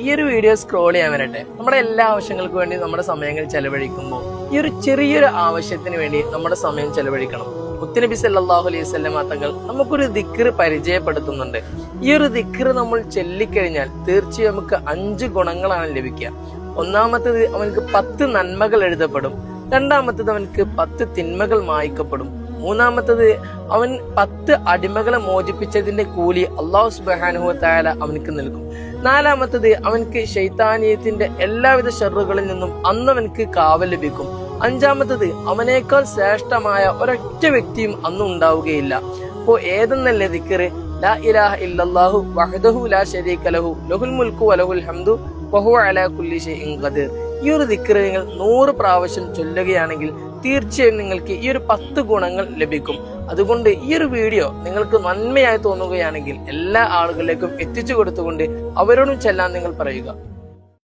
ഈ ഒരു video scroll ചെയ്യാൻ വരട്ടെ. നമ്മുടെ എല്ലാ ആവശ്യങ്ങൾക്കും വേണ്ടി നമ്മുടെ സമയങ്ങൾ ചെലവഴിക്കുമ്പോൾ ഈ ഒരു ചെറിയൊരു ആവശ്യത്തിന് വേണ്ടി നമ്മുടെ സമയം ചെലവഴിക്കണം. മുത്തുനബി സല്ലല്ലാഹു അലൈഹി വസല്ലം തങ്ങൾ നമുക്കൊരു ദിക്ർ പരിചയപ്പെടുത്തുന്നുണ്ട്. ഈ ഒരു ദിക്ർ നമ്മൾ ചൊല്ലിക്കഴിഞ്ഞാൽ തീർച്ചയായും നമുക്ക് 5 ഗുണങ്ങളാണ് ലഭിക്കുക. ഒന്നാമത്തേത്, അവനക്ക് 10 നന്മകൾ എഴുതപ്പെടും. രണ്ടാമത്തേത്, അവനക്ക് 10 തിന്മകൾ മായ്ക്കപ്പെടും. മൂന്നാമത്തത്, അവൻ 10 അടിമകളെ മോചിപ്പിച്ചതിന്റെ കൂലി അല്ലാഹു സുബ്ഹാനഹു വ തആല അവനക്ക് നൽകും. നാലാമത്തത്, അവനക്ക് ശൈത്താനിയത്തിന്റെ എല്ലാവിധ ഷർറുകളിൽ നിന്നും അന്നവനക്ക് കാവൽ ലഭിക്കും. അഞ്ചാമത്തത്, അവനേക്കാൾ ശ്രേഷ്ഠമായ ഒരൊറ്റ വ്യക്തിയും അന്ന് ഉണ്ടാവുകയില്ല. അപ്പോ ഏതെന്നല്ലേ ദിക്ർ? ലാ ഇലാഹ ഇല്ലല്ലാഹു വഹ്ദഹു ലാ ശരീക ലഹു ലഹുൽ മുൽക്കു വലഹുൽ ഹംദു വഹുവ അലാ കുല്ലി ഷൈഇൻ ഖദീർ. ഈ ഒരു ദിക്ർ നിങ്ങൾ 100 പ്രാവശ്യം ചൊല്ലുകയാണെങ്കിൽ തീർച്ചയായും നിങ്ങൾക്ക് ഈ ഒരു 10 ഗുണങ്ങൾ ലഭിക്കും. അതുകൊണ്ട് ഈ ഒരു വീഡിയോ നിങ്ങൾക്ക് നന്മയായി തോന്നുകയാണെങ്കിൽ എല്ലാ ആളുകളിലേക്കും എത്തിച്ചു കൊടുത്തുകൊണ്ട് അവരോടും ചെല്ലാൻ നിങ്ങൾ പറയുക.